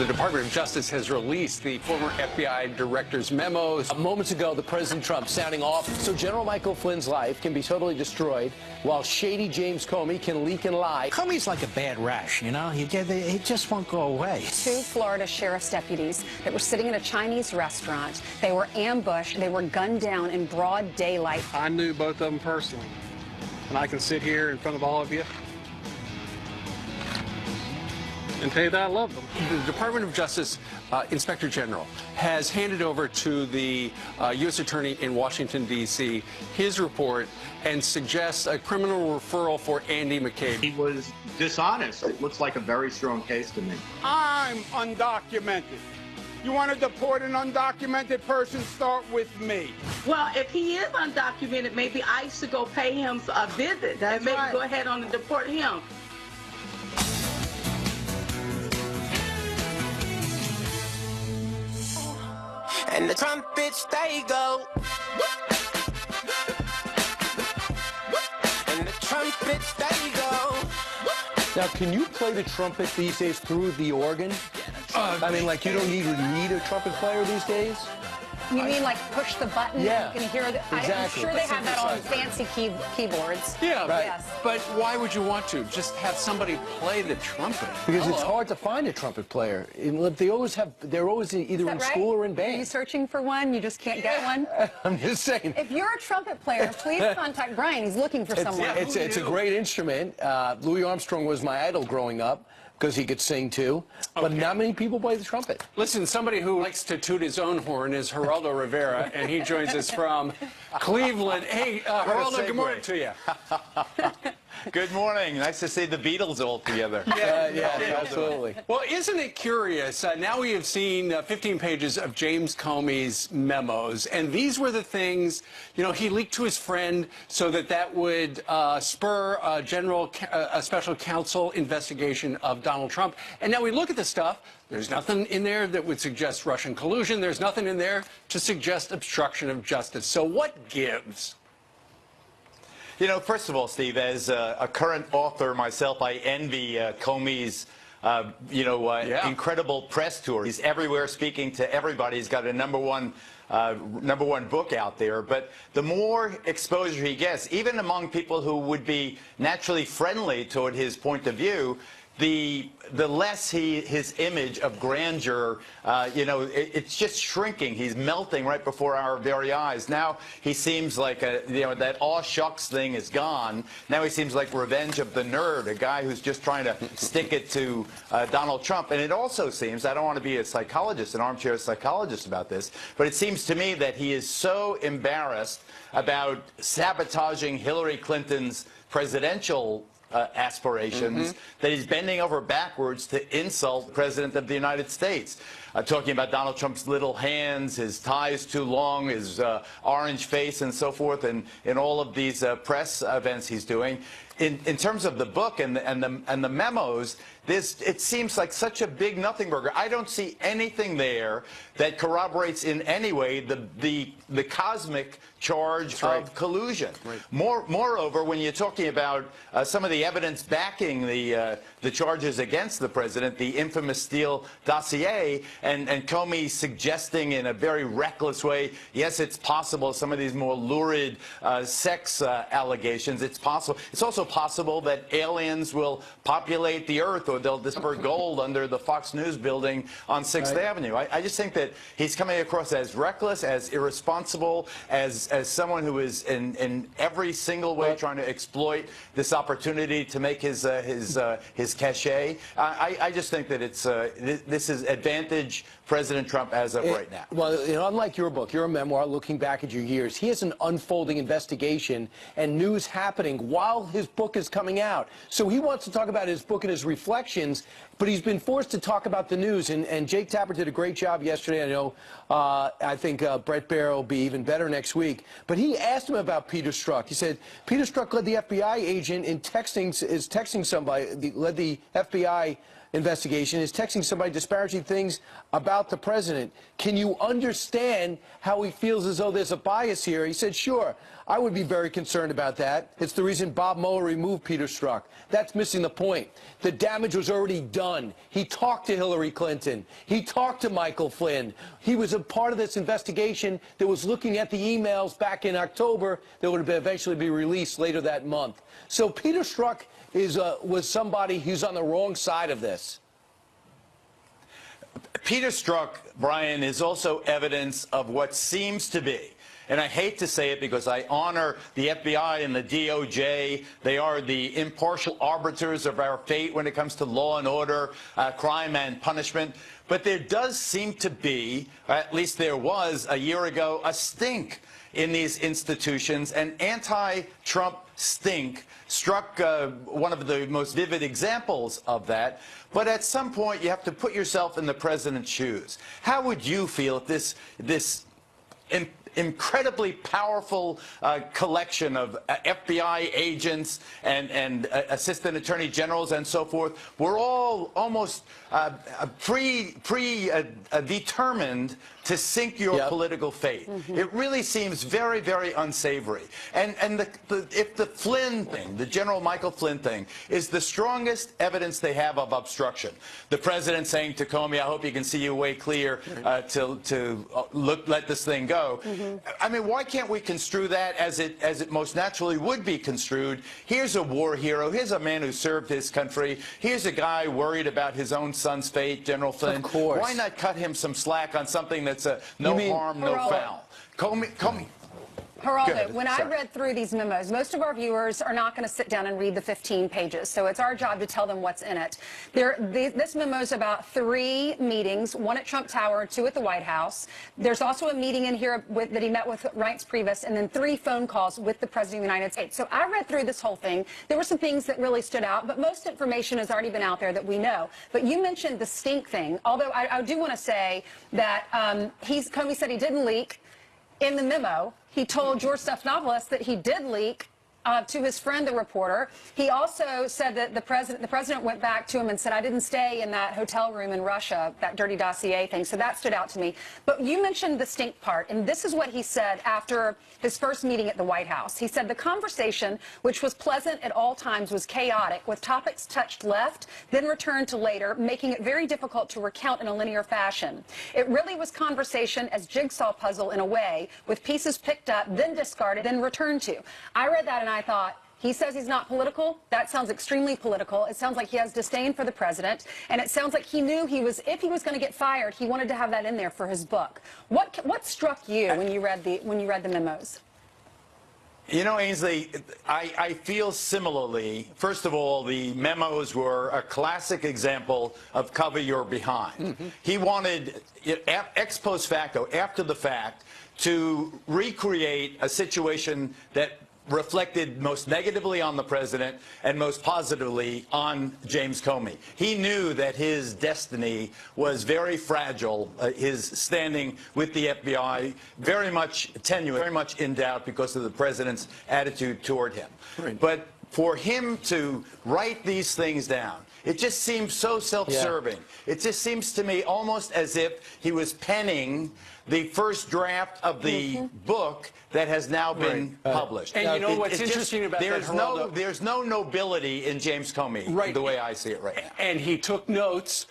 The Department of Justice has released the former FBI director's memos. Moments ago, the President Trump sounding off so General Michael Flynn's life can be totally destroyed, while shady James Comey can leak and lie. Comey's like a bad rash, you know? He just won't go away. Two Florida sheriff's deputies that were sitting in a Chinese restaurant. They were ambushed. They were gunned down in broad daylight. I knew both of them personally, and I can sit here in front of all of you and tell you that I love them. The Department of Justice Inspector General has handed over to the U.S. Attorney in Washington, D.C., his report and suggests a criminal referral for Andy McCabe. He was dishonest. It looks like a very strong case to me. I'm undocumented. You want to deport an undocumented person? Start with me. Well, if he is undocumented, maybe I should go pay him a visit and maybe go ahead on and deport him. And the trumpets, they go. And the trumpets, they go. Now, can you play the trumpet these days through the organ? I mean, like, you don't even need a trumpet player these days? You mean like push the button? Yeah. You can hear the. Exactly. I'm sure they have that on fancy keyboards. Yeah, right. Yes. But why would you want to? Just have somebody play the trumpet. Because it's hard to find a trumpet player. They're always either in Right? school or in Are you band. searching for one? You just can't get one? I'm just saying. If you're a trumpet player, please contact Brian. He's looking for someone. It's a great instrument. Louis Armstrong was my idol growing up because he could sing too. But not many people play the trumpet. Listen, somebody who likes to toot his own horn is Geraldo Rivera, and he joins us from Cleveland. Hey, Geraldo, good morning to you. Good morning. Nice to see the Beatles all together. Yeah, absolutely. Well, isn't it curious? Now we have seen 15 pages of James Comey's memos, and these were the things, you know, he leaked to his friend so that would spur a special counsel investigation of Donald Trump. And now we look at the stuff. There's nothing in there that would suggest Russian collusion. There's nothing in there to suggest obstruction of justice. So what gives? You know, first of all, Steve, as a current author myself, I envy Comey's, incredible press tour. He's everywhere speaking to everybody. He's got a number one book out there. But the more exposure he gets, even among people who would be naturally friendly toward his point of view, the less his image of grandeur, it's just shrinking. He's melting right before our very eyes. Now he seems like that aw shucks thing is gone. Now he seems like Revenge of the Nerd, a guy who's just trying to stick it to Donald Trump. And it also seems, I don't want to be a psychologist, an armchair psychologist about this, but it seems to me that he is so embarrassed about sabotaging Hillary Clinton's presidential aspirations that he's bending over backwards to insult the President of the United States. Talking about Donald Trump's little hands, his ties too long, his orange face and so forth, and in all of these press events he's doing. In terms of the book and the memos, it seems like such a big nothing burger. I don't see anything there that corroborates in any way the cosmic charge of collusion. Moreover, when you're talking about some of the evidence backing the charges against the president, the infamous Steele dossier, and Comey suggesting in a very reckless way, yes, it's possible, some of these more lurid sex allegations, it's possible. It's also possible that aliens will populate the earth, or they'll discover gold under the Fox News building on 6th Avenue. I just think that he's coming across as reckless, as irresponsible, as someone who is in every single way trying to exploit this opportunity to make his cachet. I just think that this is advantage President Trump as of right now. Well, you know, unlike your book, your memoir, looking back at your years, he has an unfolding investigation and news happening while his book is coming out. So he wants to talk about his book and his reflections, but he's been forced to talk about the news. And Jake Tapper did a great job yesterday. I know, I think Brett Baer will be even better next week. But he asked him about Peter Strzok. He said, Peter Strzok led the FBI agent in texting somebody, led the FBI investigation is texting somebody disparaging things about the president. Can you understand how he feels as though there's a bias here? He said, sure, I would be very concerned about that. It's the reason Bob Mueller removed Peter Strzok. That's missing the point. The damage was already done. He talked to Hillary Clinton. He talked to Michael Flynn. He was a part of this investigation that was looking at the emails back in October that would eventually be released later that month. So Peter Strzok was somebody who's on the wrong side of this. Peter Strzok, Brian, is also evidence of what seems to be, and I hate to say it because I honor the FBI and the DOJ. They are the impartial arbiters of our fate when it comes to law and order, crime and punishment. But there does seem to be, or at least there was a year ago, a stink in these institutions, an anti-Trump stink. Strzok, one of the most vivid examples of that. But at some point, you have to put yourself in the president's shoes. How would you feel if this incredibly powerful collection of FBI agents and assistant attorney generals and so forth were all almost determined to sink your political fate? It really seems very, very unsavory. And if the Flynn thing, the General Michael Flynn thing, is the strongest evidence they have of obstruction, the president saying to Comey, I hope you can see your way clear to let this thing go. I mean, why can't we construe that as it most naturally would be construed? Here's a war hero. Here's a man who served his country. Here's a guy worried about his own son's fate, General Flynn. Of course. Why not cut him some slack on something that's no harm, no foul? Comey. Geraldo, when I read through these memos, most of our viewers are not going to sit down and read the 15 pages, so it's our job to tell them what's in it. This memo is about 3 meetings, 1 at Trump Tower, 2 at the White House. There's also a meeting in here that he met with Reince Priebus, and then 3 phone calls with the President of the United States. So I read through this whole thing. There were some things that really stood out, but most information has already been out there that we know. But you mentioned the stink thing, although I do want to say that Comey said he didn't leak. In the memo, he told George Stephanopoulos that he did leak to his friend, the reporter. He also said that the president went back to him and said, I didn't stay in that hotel room in Russia, that dirty dossier thing. So that stood out to me. But you mentioned the stink part, and this is what he said after his first meeting at the White House. He said the conversation, which was pleasant at all times, was chaotic, with topics touched left, then returned to later, making it very difficult to recount in a linear fashion. It really was conversation as jigsaw puzzle in a way, with pieces picked up, then discarded, then returned to. I read that and I thought, he says he's not political. That sounds extremely political. It sounds like he has disdain for the president, and it sounds like he knew if he was going to get fired, he wanted to have that in there for his book. What struck you when you read the memos? You know, Ainsley, I feel similarly. First of all, the memos were a classic example of cover your behind. He wanted, ex post facto, after the fact, to recreate a situation that reflected most negatively on the president and most positively on James Comey. He knew that his destiny was very fragile, his standing with the FBI very much tenuous, very much in doubt because of the president's attitude toward him. Right. But for him to write these things down, it just seems so self-serving. It just seems to me almost as if he was penning the first draft of the book that has now been published. And you know what's interesting about that, there's no nobility in James Comey, the way I see it right now. And he took notes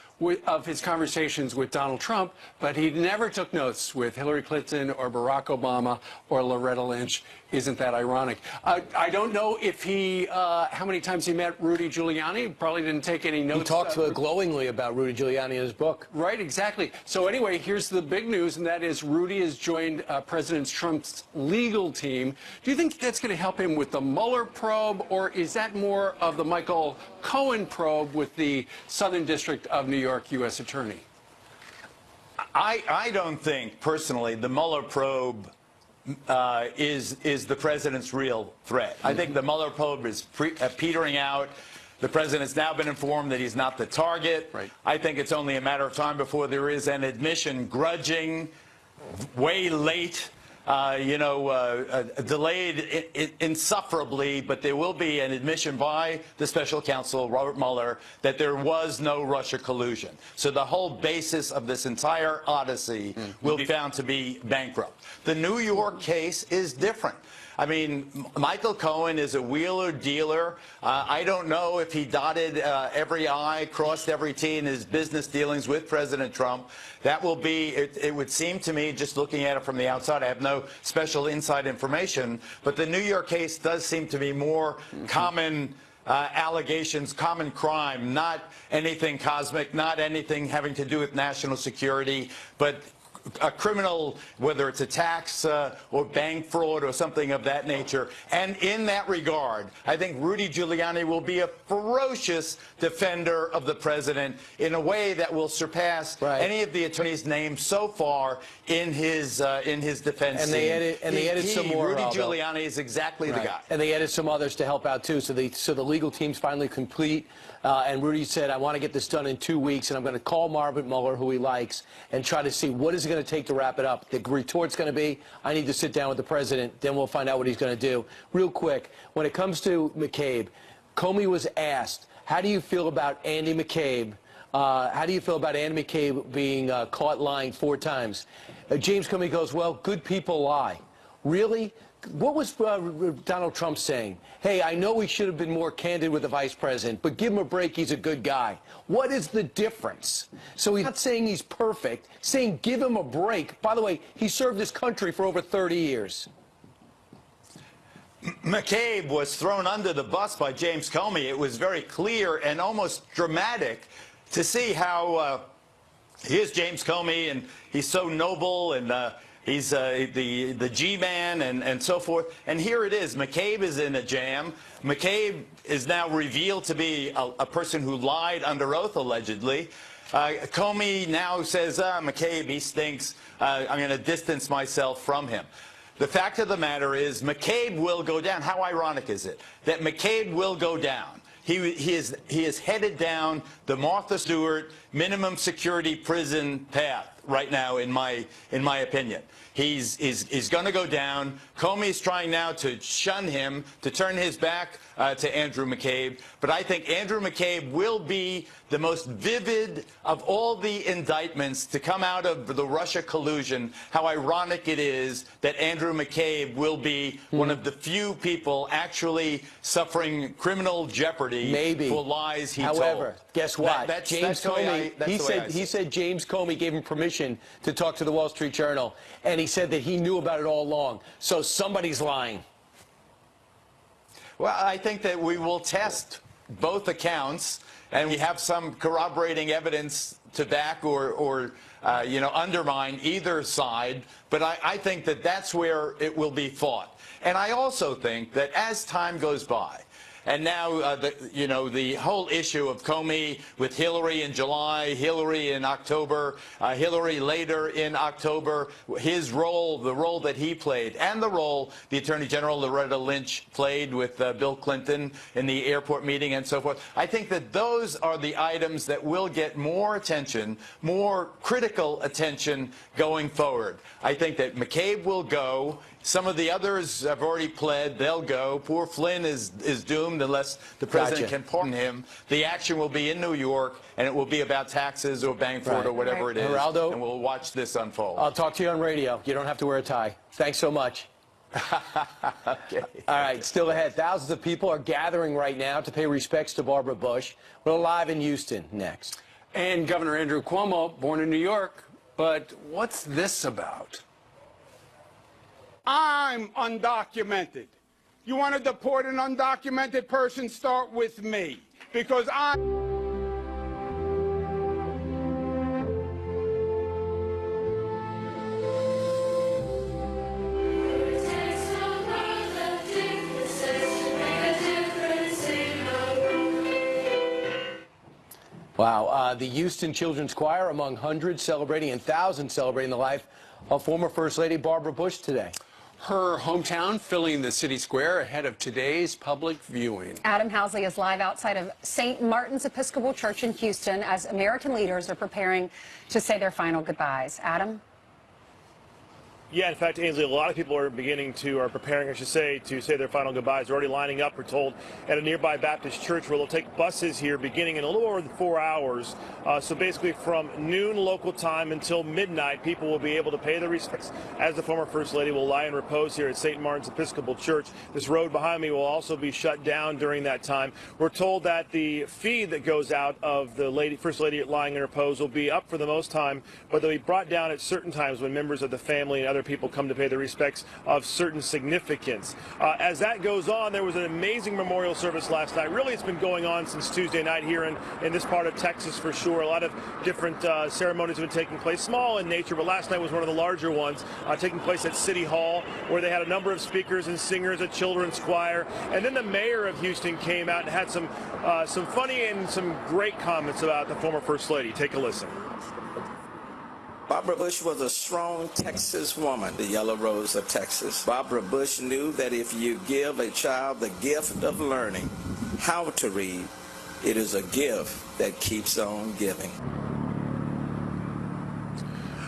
of his conversations with Donald Trump, but he never took notes with Hillary Clinton or Barack Obama or Loretta Lynch. Isn't that ironic? I don't know if how many times he met Rudy Giuliani. Probably didn't take any notes. He talks glowingly about Rudy Giuliani in his book. Right, exactly. So anyway, here's the big news, and that is Rudy has joined President Trump's legal team. Do you think that's going to help him with the Mueller probe, or is that more of the Michael Cohen probe with the Southern District of New York U.S. Attorney? I don't think, personally, the Mueller probe is the president's real threat. I think the Mueller probe is petering out. The president's now been informed that he's not the target. Right. I think it's only a matter of time before there is an admission, grudging, way late, delayed insufferably, but there will be an admission by the special counsel, Robert Mueller, that there was no Russia collusion. So the whole basis of this entire odyssey will be found to be bankrupt. The New York case is different. I mean, Michael Cohen is a wheeler dealer. I don't know if he dotted every I, crossed every T in his business dealings with President Trump. That will be, it would seem to me, just looking at it from the outside, I have no special inside information, but the New York case does seem to be more common allegations, common crime, not anything cosmic, not anything having to do with national security, but a criminal, whether it's a tax or bank fraud or something of that nature. And in that regard, I think Rudy Giuliani will be a ferocious defender of the president in a way that will surpass any of the attorneys named so far in his defense. And they added some more. Rudy Giuliani is exactly the guy. And they added some others to help out too. So the legal team's finally complete. And Rudy said, I want to get this done in 2 weeks, and I'm going to call Robert Mueller, who he likes, and try to see what is it going to take to wrap it up. The retort's going to be, I need to sit down with the president, then we'll find out what he's going to do. Real quick, when it comes to McCabe, Comey was asked, how do you feel about Andy McCabe? How do you feel about Andy McCabe being caught lying 4 times? James Comey goes, well, good people lie. Really? What was Donald Trump saying? Hey, I know he should have been more candid with the vice president, but give him a break, he's a good guy. What is the difference? So he's not saying he's perfect, saying give him a break. By the way, he served this country for over 30 years. McCabe was thrown under the bus by James Comey. It was very clear and almost dramatic to see how here's James Comey, and he's so noble, and he's the G-man and so forth. And here it is. McCabe is in a jam. McCabe is now revealed to be a person who lied under oath, allegedly. Comey now says, McCabe, he stinks. I'm going to distance myself from him. The fact of the matter is McCabe will go down. How ironic is it that McCabe will go down? He is headed down the Martha Stewart minimum security prison path right now, in my opinion. He's going to go down. Comey's trying now to shun him, to turn his back to Andrew McCabe. But I think Andrew McCabe will be the most vivid of all the indictments to come out of the Russia collusion. How ironic it is that Andrew McCabe will be one of the few people actually suffering criminal jeopardy for lies he told. However, guess what? James Comey, he said James Comey gave him permission to talk to the Wall Street Journal, and he said that he knew about it all along. So somebody's lying. Well, I think that we will test both accounts, and we have some corroborating evidence to back or undermine either side. But I think that that's where it will be fought. And I also think that as time goes by, and now, the whole issue of Comey with Hillary in July, Hillary in October, Hillary later in October, his role, the role that he played, and the role the Attorney General Loretta Lynch played with Bill Clinton in the airport meeting and so forth. I think that those are the items that will get more attention, more critical attention going forward. I think that McCabe will go. Some of the others have already pled. They'll go. Poor Flynn is doomed unless the president can pardon him. The action will be in New York, and it will be about taxes or bank fraud or whatever it is. Geraldo, and we'll watch this unfold. I'll talk to you on radio. You don't have to wear a tie. Thanks so much. Okay. All right, still ahead. Thousands of people are gathering right now to pay respects to Barbara Bush. We're live in Houston next. And Governor Andrew Cuomo, born in New York. But what's this about? I'm undocumented. You want to deport an undocumented person? Start with me, because I'm... Wow, the Houston Children's Choir among hundreds celebrating and thousands celebrating the life of former First Lady Barbara Bush today. Her hometown filling the city square ahead of today's public viewing. Adam Housley is live outside of St. Martin's Episcopal Church in Houston as American leaders are preparing to say their final goodbyes. Adam? Yeah, in fact, Ainsley, a lot of people are preparing, I should say, to say their final goodbyes. They're already lining up, we're told, at a nearby Baptist church where they'll take buses here beginning in a little over 4 hours. So basically from noon local time until midnight, people will be able to pay their respects as the former First Lady will lie in repose here at St. Martin's Episcopal Church. This road behind me will also be shut down during that time. We're told that the feed that goes out of the First Lady lying in repose will be up for the most time, but they'll be brought down at certain times when members of the family and other people come to pay their respects of certain significance. As that goes on, there was an amazing memorial service last night. Really, it's been going on since Tuesday night here in this part of Texas for sure. A lot of different ceremonies have been taking place, small in nature, but last night was one of the larger ones taking place at City Hall, where they had a number of speakers and singers, a children's choir, and then the mayor of Houston came out and had some funny and some great comments about the former First Lady. Take a listen. Barbara Bush was a strong Texas woman, the Yellow Rose of Texas. Barbara Bush knew that if you give a child the gift of learning how to read, it is a gift that keeps on giving.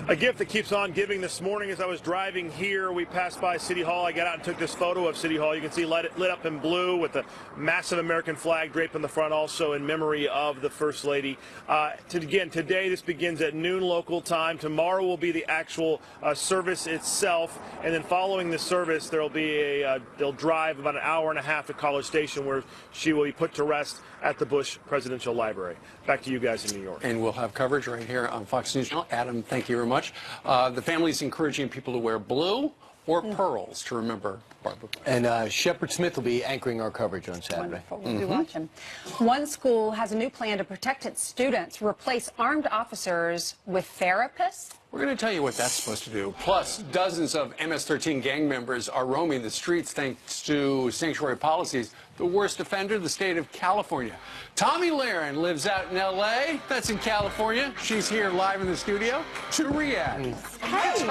A gift that keeps on giving. This morning as I was driving here, we passed by City Hall. I got out and took this photo of City Hall. You can see lit up in blue with a massive American flag draped in the front, also in memory of the First Lady. Again, today this begins at noon local time. Tomorrow will be the actual service itself, and then following the service there will be they'll drive about an hour and a half to College Station, where she will be put to rest at the Bush Presidential Library. Back to you guys in New York. And we'll have coverage right here on Fox News Channel. Adam, thank you very much. The family's encouraging people to wear blue or pearls to remember Barbara. And Shepard Smith will be anchoring our coverage on Saturday. Wonderful. We'll be watching. One school has a new plan to protect its students, replace armed officers with therapists. We're going to tell you what that's supposed to do. Plus, dozens of MS-13 gang members are roaming the streets thanks to sanctuary policies. The worst offender, the state of California. Tomi Lahren lives out in L.A. That's in California. She's here live in the studio to react. Hey.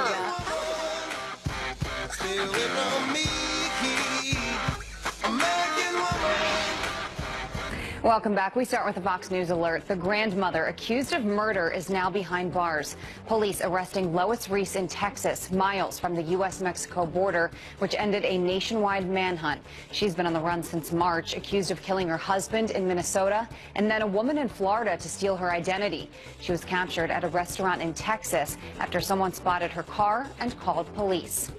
Welcome back. We start with a Fox News alert. The grandmother accused of murder is now behind bars. Police arresting Lois Reese in Texas, miles from the U.S.-Mexico border, which ended a nationwide manhunt. She's been on the run since March, accused of killing her husband in Minnesota and then a woman in Florida to steal her identity. She was captured at a restaurant in Texas after someone spotted her car and called police.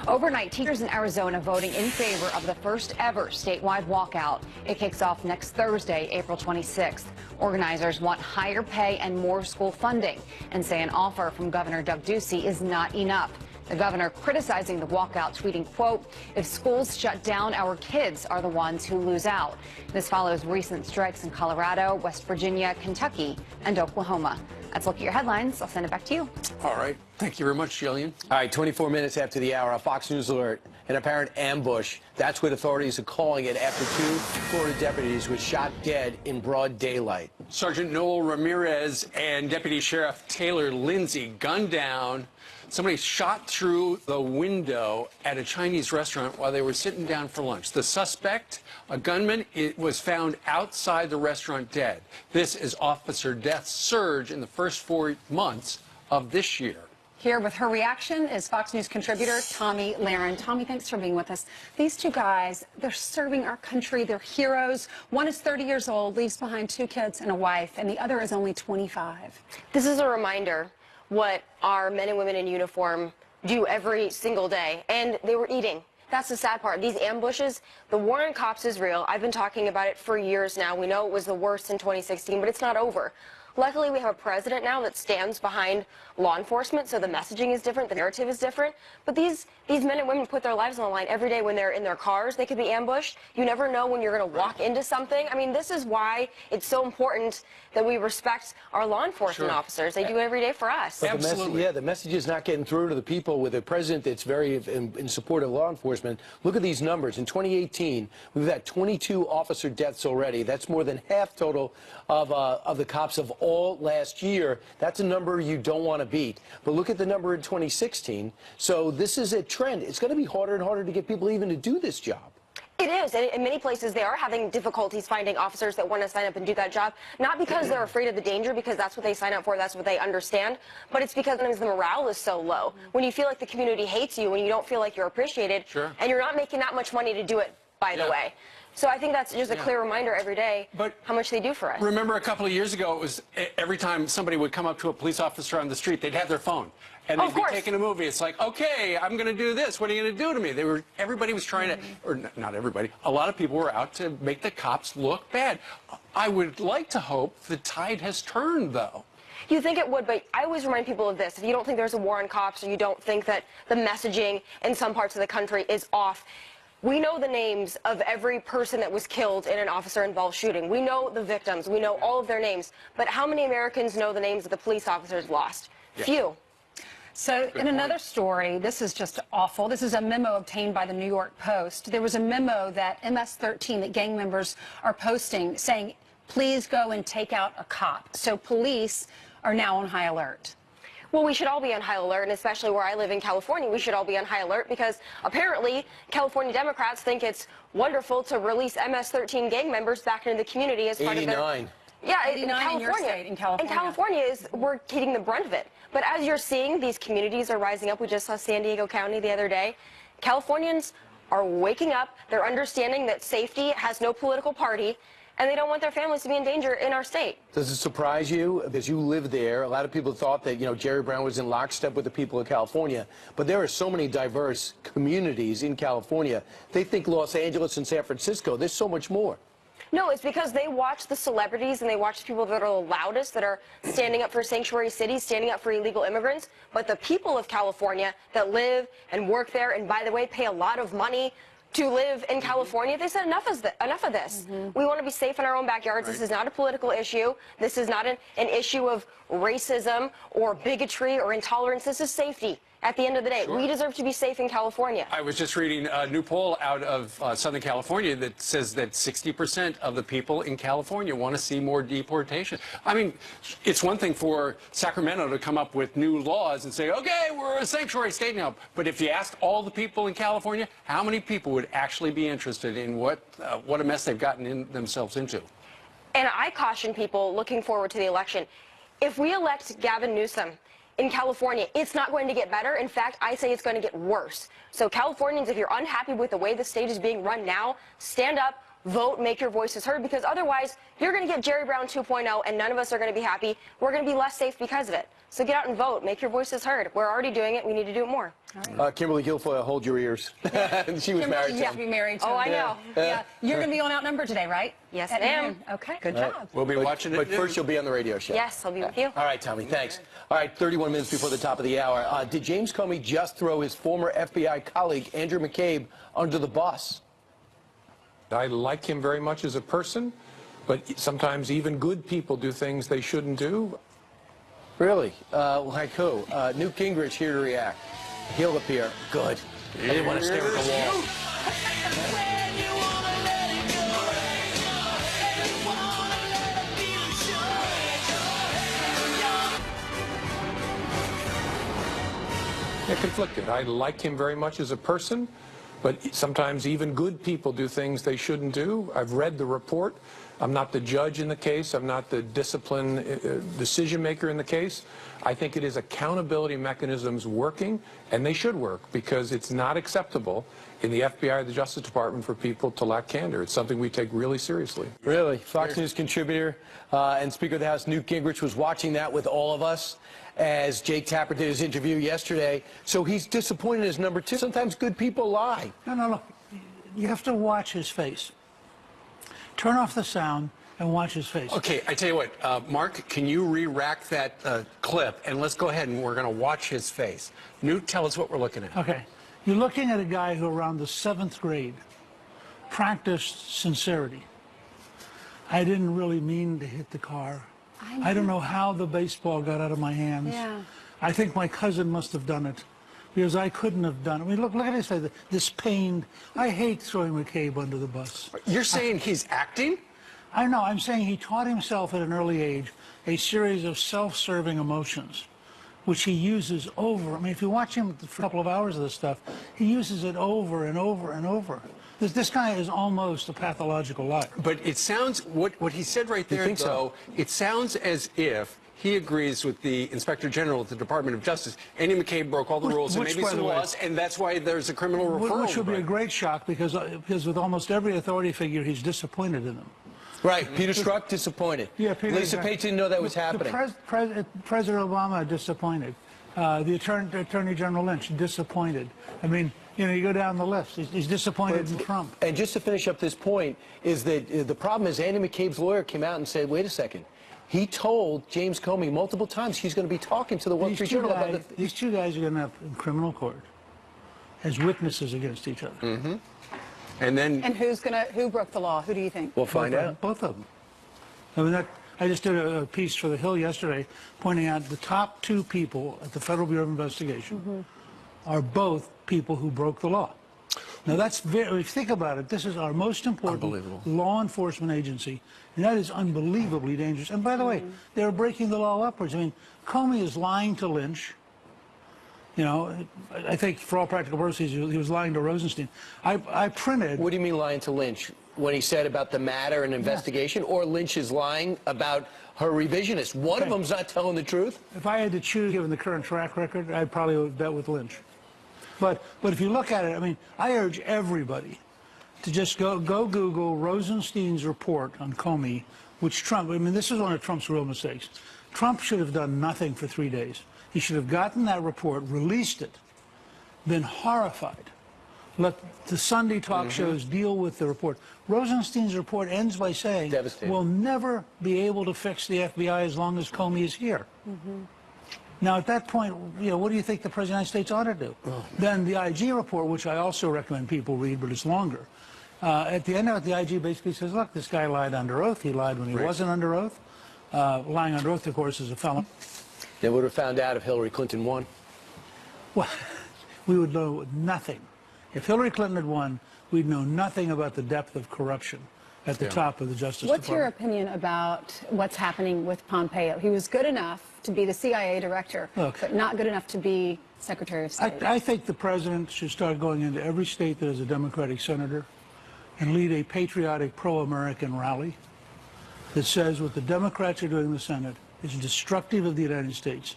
Overnight, teachers in Arizona voting in favor of the first ever statewide walkout. It kicks off next Thursday, April 26th. Organizers want higher pay and more school funding and say an offer from Governor Doug Ducey is not enough. The governor criticizing the walkout, tweeting, quote, "If schools shut down, our kids are the ones who lose out." This follows recent strikes in Colorado, West Virginia, Kentucky, and Oklahoma. That's a look at your headlines. I'll send it back to you. All right. Thank you very much, Jillian. All right, 24 minutes after the hour, a Fox News alert. An apparent ambush. That's what authorities are calling it after 2 Florida deputies were shot dead in broad daylight. Sergeant Noel Ramirez and Deputy Sheriff Taylor Lindsay gunned down. Somebody shot through the window at a Chinese restaurant while they were sitting down for lunch. The suspect, a gunman, was found outside the restaurant dead. This is officer death surge in the first 4 months of this year. Here with her reaction is Fox News contributor Tomi Lahren. Tomi, thanks for being with us. These two guys, they're serving our country. They're heroes. One is 30 years old, leaves behind 2 kids and a wife, and the other is only 25. This is a reminder what our men and women in uniform do every single day, and they were eating. That's the sad part. These ambushes, the war on cops is real. I've been talking about it for years now. We know it was the worst in 2016, but it's not over. Luckily, we have a president now that stands behind law enforcement, so the messaging is different, the narrative is different. But these men and women put their lives on the line every day when they're in their cars. They could be ambushed. You never know when you're going to walk into something. I mean, this is why it's so important that we respect our law enforcement officers. They do it every day for us. Absolutely. The message is not getting through to the people with a president that's very in support of law enforcement. Look at these numbers. In 2018, we've had 22 officer deaths already. That's more than half total of the cops of all last year. That's a number you don't want to beat. But look at the number in 2016. So this is a trend. It's going to be harder and harder to get people even to do this job. It is. And in many places, they are having difficulties finding officers that want to sign up and do that job. Not because they're afraid of the danger, because that's what they sign up for, that's what they understand, but it's because sometimes the morale is so low. When you feel like the community hates you, when you don't feel like you're appreciated, and you're not making that much money to do it, by the way. So I think that's just a clear reminder every day how much they do for us. Remember a couple of years ago, it was every time somebody would come up to a police officer on the street, they'd have their phone. And they'd be taking a movie. It's like, okay, I'm going to do this. What are you going to do to me? Everybody was trying to, or not everybody, a lot of people were out to make the cops look bad. I would like to hope the tide has turned, though. You think it would, but I always remind people of this. If you don't think there's a war on cops, or you don't think that the messaging in some parts of the country is off, we know the names of every person that was killed in an officer-involved shooting. We know the victims. We know all of their names. But how many Americans know the names of the police officers lost? Few. So in another story, this is just awful. This is a memo obtained by the New York Post. There was a memo that MS-13 that gang members are posting saying, please go and take out a cop. So police are now on high alert. Well, we should all be on high alert, and especially where I live in California, we should all be on high alert because apparently California Democrats think it's wonderful to release MS-13 gang members back into the community as part of their... Yeah, in California. In your state, in California. And California we're getting the brunt of it. But as you're seeing, these communities are rising up. We just saw San Diego County the other day. Californians are waking up. They're understanding that safety has no political party, and they don't want their families to be in danger in our state. Does it surprise you, because you live there, a lot of people thought that, Jerry Brown was in lockstep with the people of California, but there are so many diverse communities in California. They think Los Angeles and San Francisco, there's so much more. No, it's because they watch the celebrities and they watch the people that are the loudest, that are standing up for sanctuary cities, standing up for illegal immigrants. But the people of California that live and work there, and by the way, pay a lot of money to live in California, they said enough of this. We want to be safe in our own backyards. This is not a political issue. This is not an issue of racism or bigotry or intolerance. This is safety. At the end of the day, we deserve to be safe in California. I was just reading a new poll out of Southern California that says that 60% of the people in California want to see more deportation. I mean, it's one thing for Sacramento to come up with new laws and say, okay, we're a sanctuary state now. But if you asked all the people in California, how many people would actually be interested in what a mess they've gotten themselves into? And I caution people looking forward to the election. If we elect Gavin Newsom in California, it's not going to get better. In fact, I say it's going to get worse. So Californians, if you're unhappy with the way the state is being run now, stand up, vote, make your voices heard, because otherwise you're going to get Jerry Brown 2.0 and none of us are going to be happy. We're going to be less safe because of it. So get out and vote. Make your voices heard. We're already doing it. We need to do it more. Kimberly Guilfoyle, hold your ears. She was married to him. To be married to him. Oh, I know. Yeah. You're going to be on Outnumbered today, right? Yes, I am. Okay, good job. We'll be watching it. But first, you'll be on the radio show. Yes, I'll be with you. All right, Tommy, thanks. All right, 31 minutes before the top of the hour. Did James Comey just throw his former FBI colleague, Andrew McCabe, under the bus? I like him very much as a person, but sometimes even good people do things they shouldn't do. Really? Like who? Newt Gingrich here to react. He'll appear. Good. I didn't want to stare at the wall. They're conflicted. I like him very much as a person, but sometimes even good people do things they shouldn't do. I've read the report. I'm not the judge in the case. I'm not the discipline decision maker in the case. I think it is accountability mechanisms working, and they should work, because it's not acceptable in the FBI or the Justice Department for people to lack candor. It's something we take really seriously. Really? Fox News contributor and Speaker of the House Newt Gingrich was watching that with all of us as Jake Tapper did his interview yesterday. So he's disappointed as number two. Sometimes good people lie. No, look. You have to watch his face. Turn off the sound and watch his face. Okay, I tell you what, Mark, can you re-rack that clip, and let's go ahead and we're going to watch his face. Newt, tell us what we're looking at. Okay. You're looking at a guy who around the 7th grade practiced sincerity. I didn't really mean to hit the car. I don't know how the baseball got out of my hands. Yeah. I think my cousin must have done it, because I couldn't have done it. I mean, look at this, this pained. I hate throwing McCabe under the bus. You're saying he's acting? I know. I'm saying he taught himself at an early age a series of self-serving emotions, which he uses over. I mean, if you watch him for a couple of hours of this stuff, he uses it over and over and over. This guy is almost a pathological liar. But it sounds, what he said right there, think though, so? it sounds as if he agrees with the Inspector General at the Department of Justice. Andy McCabe broke all the rules and which, maybe by some the way, laws, and that's why there's a criminal referral. Which would be a great shock because with almost every authority figure, he's disappointed in them. Right, Peter Strzok disappointed. Yeah, Peter, Lisa Page didn't know that was happening. President Obama disappointed. The Attorney General Lynch disappointed. I mean, you know, you go down the list. He's disappointed in Trump. And just to finish up this point, is that the problem is Andy McCabe's lawyer came out and said, wait a second. He told James Comey multiple times he's going to be talking to the Wall Street Journal about these two guys are going to have in criminal court as witnesses against each other. Mm-hmm. And then... And who broke the law? Who do you think? We'll find out. Both of them. I mean, I just did a piece for The Hill yesterday pointing out the top two people at the Federal Bureau of Investigation are both people who broke the law. Now, that's very, if you think about it, this is our most important law enforcement agency, and that is unbelievably dangerous. And by the way, they're breaking the law upwards. I mean, Comey is lying to Lynch. You know, I think for all practical purposes, he was lying to Rosenstein. I printed... What do you mean lying to Lynch? When he said about the matter and investigation, or Lynch is lying about her revisionist? One of them's not telling the truth? If I had to choose, given the current track record, I'd probably would bet with Lynch. But if you look at it, I mean, I urge everybody to just go Google Rosenstein's report on Comey, which Trump, I mean, this is one of Trump's real mistakes. Trump should have done nothing for 3 days. He should have gotten that report, released it, been horrified. Let the Sunday talk shows deal with the report. Rosenstein's report ends by saying, we'll never be able to fix the FBI as long as Comey is here. Now, at that point, you know, what do you think the President of the United States ought to do? Then the IG report, which I also recommend people read, but it's longer. At the end of it, the IG basically says, look, this guy lied under oath. He lied when he wasn't under oath. Lying under oath, of course, is a felon. They would have found out if Hillary Clinton won. Well, we would know nothing. If Hillary Clinton had won, we'd know nothing about the depth of corruption at the top of the Justice What's your Department. opinion about what's happening with Pompeo? He was good enough to be the CIA director, but not good enough to be Secretary of State. I think the president should start going into every state that has a Democratic senator and lead a patriotic pro-American rally that says what the Democrats are doing in the Senate is destructive of the United States.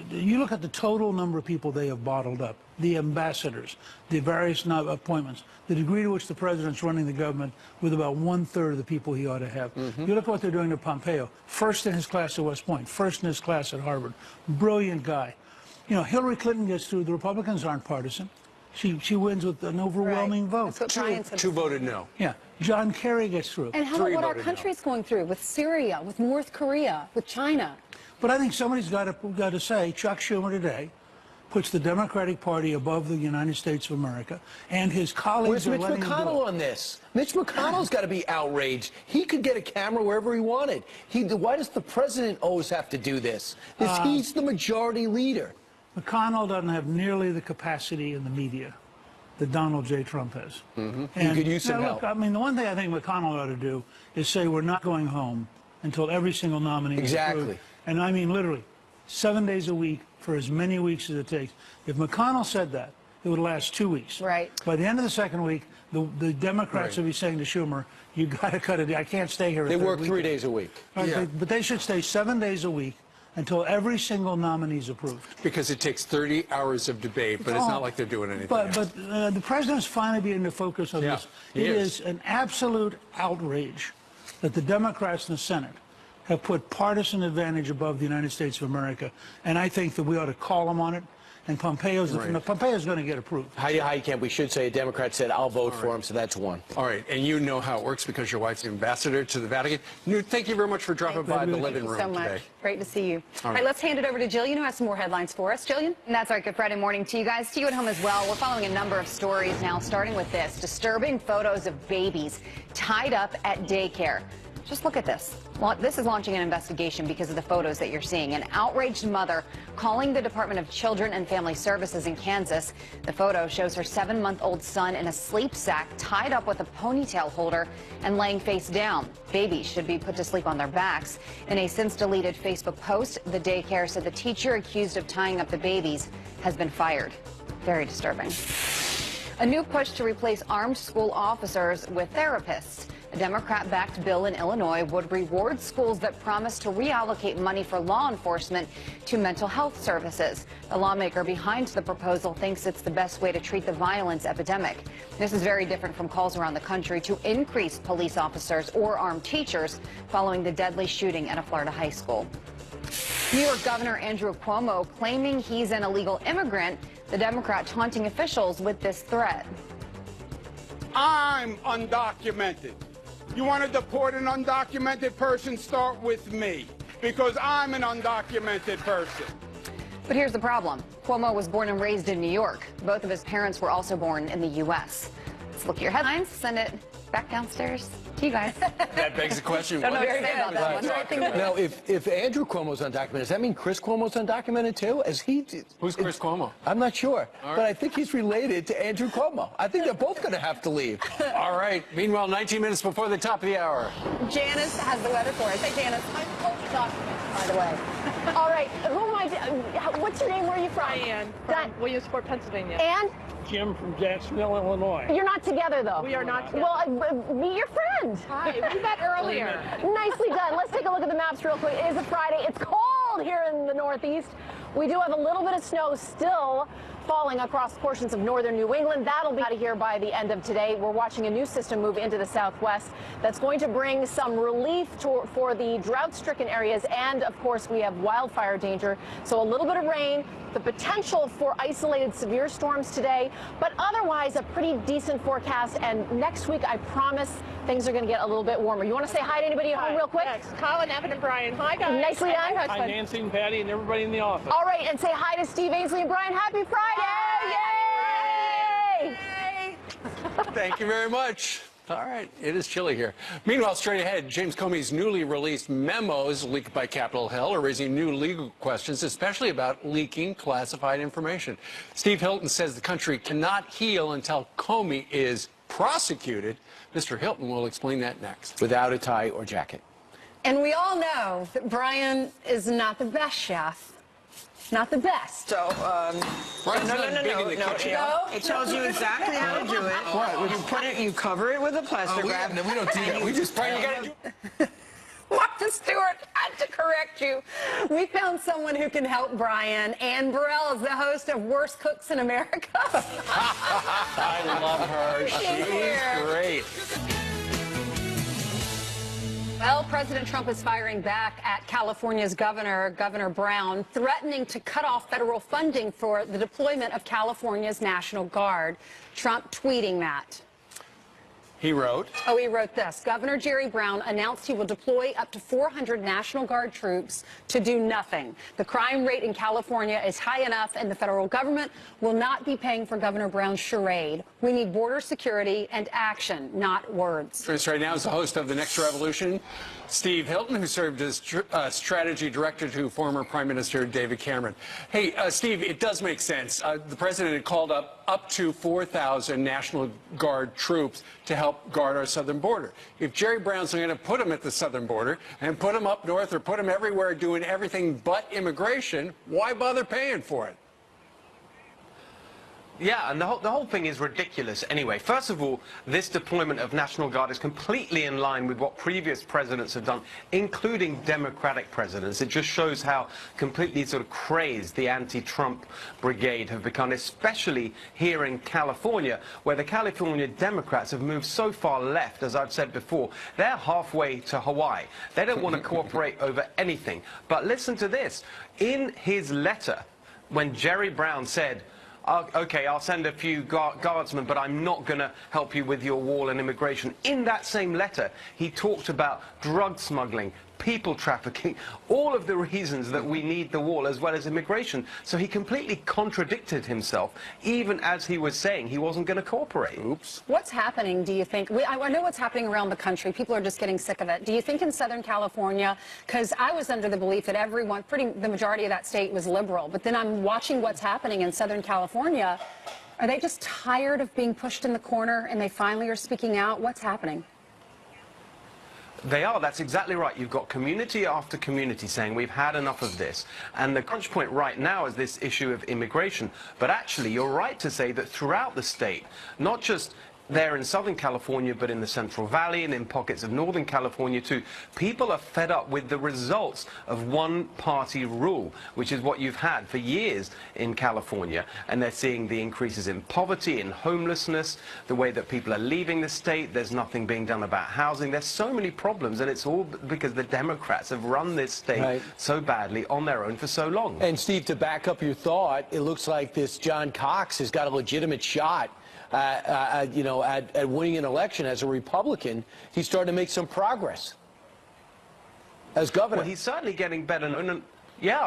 You look at the total number of people they have bottled up, the ambassadors, the various appointments, the degree to which the president's running the government with about 1/3 of the people he ought to have. You look at what they're doing to Pompeo, first in his class at West Point, first in his class at Harvard, brilliant guy. You know, Hillary Clinton gets through, the Republicans aren't partisan. She wins with an overwhelming vote. That's what Brian said. Two voted no. Yeah. John Kerry gets through. And how about what our country's going through with Syria, with North Korea, with China? But I think somebody's got to say, Chuck Schumer today puts the Democratic Party above the United States of America, and his colleagues Where's are Mitch letting McConnell on this? Mitch McConnell's got to be outraged. He could get a camera wherever he wanted. Why does the president always have to do this? He's the majority leader. McConnell doesn't have nearly the capacity in the media that Donald J. Trump has. And he could use some help. I mean, the one thing I think McConnell ought to do is say we're not going home until every single nominee is approved. And I mean literally 7 days a week for as many weeks as it takes. If McConnell said that, it would last 2 weeks. Right. By the end of the second week, the Democrats would be saying to Schumer, you got to cut it. I can't stay here. They work 3 days a week. Right, but they should stay 7 days a week until every single nominee is approved. Because it takes 30 hours of debate, but it's not like they're doing anything But else. the president's finally being the focus of this. It is an absolute outrage that the Democrats in the Senate have put partisan advantage above the United States of America, and I think that we ought to call them on it. And Pompeo's going to get approved. We should say a Democrat said, I'll vote for him, so that's one. All right, and you know how it works because your wife's the ambassador to the Vatican. Newt, thank you very much for dropping by the living room so much. today. Great to see you. All right, let's hand it over to Jillian, who has some more headlines for us. Jillian? And that's right. Good Friday morning to you guys, to you at home as well. We're following a number of stories now, starting with this. Disturbing photos of babies tied up at daycare. Just look at this. Well, this is launching an investigation because of the photos that you're seeing. An outraged mother calling the Department of Children and Family Services in Kansas. The photo shows her 7-month-old son in a sleep sack tied up with a ponytail holder and laying face down. Babies should be put to sleep on their backs. In a since-deleted Facebook post, the daycare said the teacher accused of tying up the babies has been fired. Very disturbing. A new push to replace armed school officers with therapists. A Democrat-backed bill in Illinois would reward schools that promise to reallocate money for law enforcement to mental health services. The lawmaker behind the proposal thinks it's the best way to treat the violence epidemic. This is very different from calls around the country to increase police officers or armed teachers following the deadly shooting at a Florida high school. New York Governor Andrew Cuomo claiming he's an illegal immigrant, the Democrat taunting officials with this threat. I'm undocumented. You want to deport an undocumented person? Start with me, because I'm an undocumented person. But here's the problem. Cuomo was born and raised in New York. Both of his parents were also born in the U.S. Let's look at your headlines. Send it back downstairs to you guys. That begs the question. Don't know what to say about that one. Now, if Andrew Cuomo's undocumented, does that mean Chris Cuomo's undocumented too? Who's Chris Cuomo? I'm not sure, right. but I think he's related to Andrew Cuomo. I think they're both going to have to leave. All right. Meanwhile, 19 minutes before the top of the hour. Janice has the weather for us. Hey, Janice. I'm totally documented, by the way. All right, who am I? What's your name? Where are you from? Diane from Williamsport, Pennsylvania. And? Jim from Jacksonville, Illinois. You're not together, though. We are not together. Well, meet your friend. Hi, we met earlier. Nicely done. Let's take a look at the maps real quick. It is a Friday. It's cold here in the Northeast. We do have a little bit of snow still falling across portions of northern New England. That'll be out of here by the end of today. We're watching a new system move into the southwest that's going to bring some relief for the drought-stricken areas, and of course we have wildfire danger. So a little bit of rain, the potential for isolated severe storms today, but otherwise a pretty decent forecast. And next week, I promise, things are going to get a little bit warmer. You want to say hi to anybody at home real quick? Yes, Colin, Evan, and Brian. Hi, guys. Nicely done. Hi, Nancy and Patty and everybody in the office. All right, and say hi to Steve Ainsley and Brian. Happy Friday! Yay! Thank you very much. All right, it is chilly here. Meanwhile, straight ahead, James Comey's newly released memos leaked by Capitol Hill are raising new legal questions, especially about leaking classified information. Steve Hilton says the country cannot heal until Comey is prosecuted. Mr. Hilton will explain that next. Without a tie or jacket. And we all know that Brian is not the best chef. Not the best. So, Brian's no. It tells you exactly how to do it. What? You put it, you cover it with a plastic wrap. We don't do that. We just Brian, you gotta do Martha Stewart had to correct you. We found someone who can help Brian. Ann Burrell is the host of Worst Cooks in America. I love her. She's great. Well, President Trump is firing back at California's Governor Brown, threatening to cut off federal funding for the deployment of California's National Guard. Trump tweeting that. He wrote. Oh, he wrote this. Governor Jerry Brown announced he will deploy up to 400 National Guard troops to do nothing. The crime rate in California is high enough, and the federal government will not be paying for Governor Brown's charade. We need border security and action, not words. Joining us right now is the host of The Next Revolution, Steve Hilton, who served as strategy director to former Prime Minister David Cameron. Hey, Steve, it does make sense. The president had called up to 4,000 National Guard troops to help guard our southern border. If Jerry Brown's going to put them at the southern border and put them up north or put them everywhere doing everything but immigration, why bother paying for it? Yeah, and the whole thing is ridiculous anyway. First of all, this deployment of National Guard is completely in line with what previous presidents have done, including Democratic presidents. It just shows how completely sort of crazed the anti-Trump brigade have become, especially here in California, where the California Democrats have moved so far left, as I've said before. They're halfway to Hawaii. They don't want to cooperate over anything. But listen to this. In his letter, when Jerry Brown said, okay, I'll send a few guardsmen, but I'm not going to help you with your wall and immigration. In that same letter, he talked about drug smuggling, people trafficking, all of the reasons that we need the wall as well as immigration. So he completely contradicted himself, even as he was saying he wasn't going to cooperate. Oops. What's happening, do you think? I know what's happening around the country. People are just getting sick of it. Do you think in Southern California, because I was under the belief that the majority of that state was liberal, but then I'm watching what's happening in Southern California. Are they just tired of being pushed in the corner and they finally are speaking out? What's happening? They are. That's exactly right. You've got community after community saying we've had enough of this. And the crunch point right now is this issue of immigration. But actually, you're right to say that throughout the state, not just there in Southern California, but in the Central Valley and in pockets of Northern California too, people are fed up with the results of one-party rule, which is what you've had for years in California. And they're seeing the increases in poverty, in homelessness, the way that people are leaving the state. There's nothing being done about housing. There's so many problems, and it's all because the Democrats have run this state so badly on their own for so long. And Steve, to back up your thought, it looks like this John Cox has got a legitimate shot at winning an election as a Republican. He's starting to make some progress as governor. Well, he's certainly getting better known. Yeah,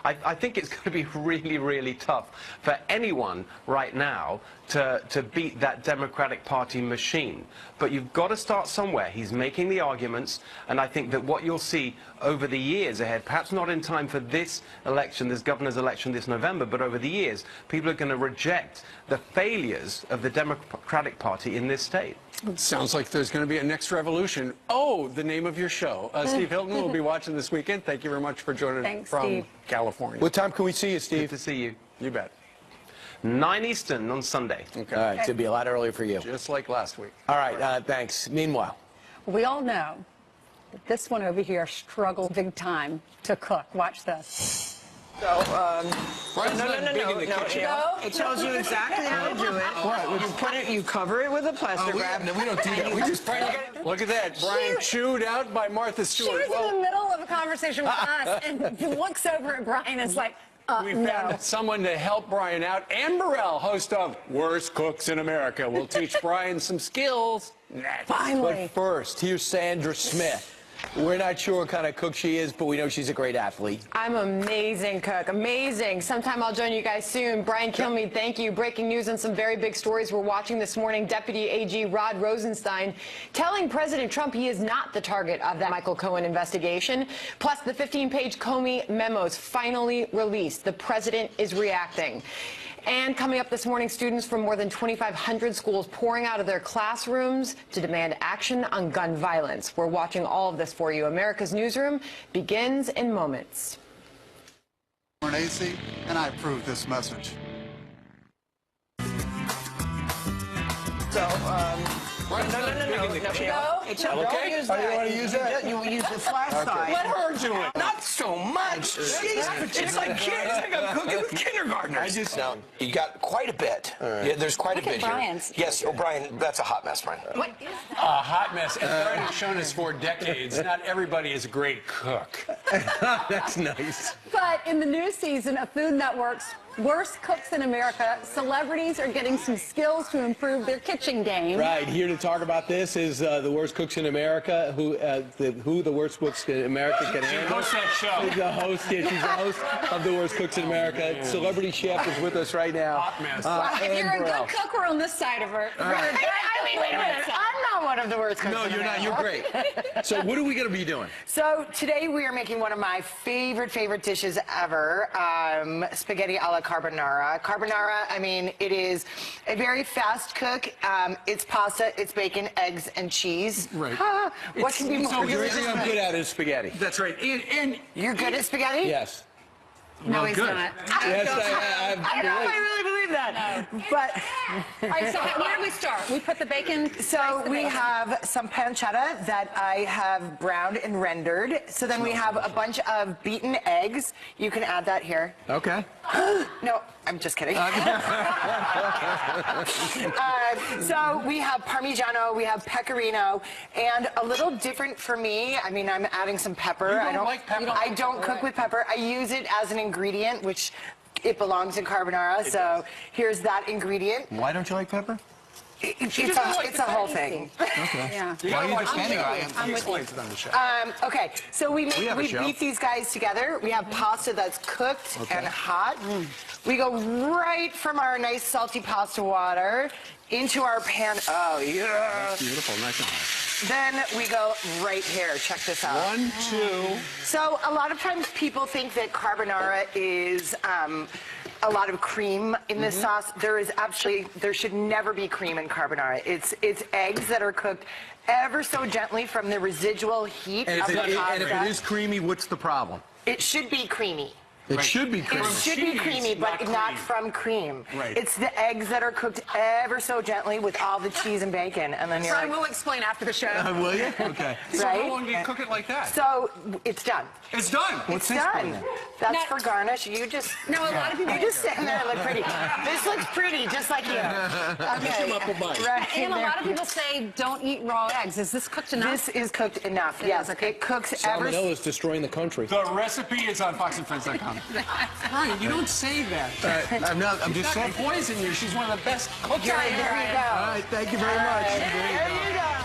I think it's going to be really, really tough for anyone right now to beat that Democratic Party machine. But you've got to start somewhere. He's making the arguments, and I think that what you'll see over the years ahead, perhaps not in time for this election, this governor's election this November, but over the years, people are going to reject the failures of the Democratic Party in this state. It sounds like there's going to be a next revolution. Oh, the name of your show. Steve Hilton will be watching this weekend. Thank you very much for joining us from Steve. California. What time can we see you, Steve? Good to see you. You bet. 9 Eastern on Sunday. Okay. All right, it's going to be a lot earlier for you. Just like last week. All right, thanks. Meanwhile, We all know that this one over here struggled big time to cook. Watch this. So, Brian's not big in the kitchen. it tells you exactly how to do it. What? You cover it with a plastic wrap. We don't do that. We just look at that. Brian chewed out by Martha She Stewart. was in the middle of a conversation with us and looks over at Brian and is like, we found someone to help Brian out. Ann Burrell, host of Worst Cooks in America, will teach Brian some skills. Finally. but first, here's Sandra Smith. We're not sure what kind of cook she is, but we know she's a great athlete. I'm an amazing cook, amazing. Sometime I'll join you guys soon. Brian Kilmeade, thank you. Breaking news on some very big stories we're watching this morning. Deputy AG Rod Rosenstein telling President Trump he is not the target of that Michael Cohen investigation. Plus, the 15-page Comey memos finally released. The president is reacting. And coming up this morning, students from more than 2,500 schools pouring out of their classrooms to demand action on gun violence. We're watching all of this for you. America's Newsroom begins in moments. AC, and I approve this message. So, No. Don't use that. You want to use that? You use the flash side. Let her do it. Not so much. It's like kids. I think I'm cooking with kindergartners. Now, you got quite a bit. Yeah, there's quite a bit here. Yes, Brian, that's a hot mess, Brian. What is that? A hot mess. As Brian has shown us for decades, not everybody is a great cook. That's nice. But in the new season of Food Network's Worst Cooks in America, celebrities are getting some skills to improve their kitchen game. Right, here to talk about this is the worst cooks in America, who the worst cooks in America can handle. hosts that show. She's the host, she's the host of the Worst Cooks in America. Celebrity chef is with us right now. Hot mess. If you're a Ann Burrell. good cook, we're on this side of her. I mean, wait a minute. I'm not one of the worst cooks. No, you're not. You're great. So what are we going to be doing? So today we are making one of my favorite dishes ever, spaghetti alla carbonara. Carbonara, I mean, it is a very fast cook. It's pasta, it's bacon, eggs, and cheese. Right. What can be more? The only thing I'm good at is spaghetti. That's right. And You're good at spaghetti? Yes. No, he's good. not. Yes, I don't know if I really believe that. But All right, so where do we start? We put the bacon. so we have some pancetta that I have browned and rendered. So then we have a bunch of beaten eggs. You can add that here. Okay. No, I'm just kidding. So we have Parmigiano, we have Pecorino, and a little different for me. I mean, I'm adding some pepper. You don't like pepper? I don't cook with pepper. I use it as an ingredient, which it belongs in carbonara. So here's that ingredient. Why don't you like pepper? It's a whole thing. Okay. Yeah. Why are you defending her? He explains it on the show. Okay, so we have a show. beat these guys together. We have pasta that's cooked and hot. We go right from our nice salty pasta water into our pan. Oh, yeah. Beautiful. Nice and hot. Then we go right here. Check this out. 1, 2. So a lot of times people think that carbonara is a lot of cream in this sauce. There should never be cream in carbonara. It's eggs that are cooked ever so gently from the residual heat of the pasta. And if it is creamy, what's the problem? It should be creamy. It should be creamy. It should be creamy, but not from cream. Right. It's the eggs that are cooked ever so gently with all the cheese and bacon, and then you're So I like, will explain after the show. Will you? Okay. So Right? how long do you cook it like that? So it's done. It's done. It's done. That's for garnish. You just a lot of people you just stand there and look pretty. This looks pretty, just like you. Okay. Right. And a lot of people say don't eat raw eggs. Is this cooked enough? This is cooked enough. Yes, it cooks ever. Salmonella is destroying the country. The recipe is on foxandfriends.com. Brian, you don't say that. I'm just saying. She's not poison you. She's one of the best cooks. There you go. All right, thank you very much. There you go.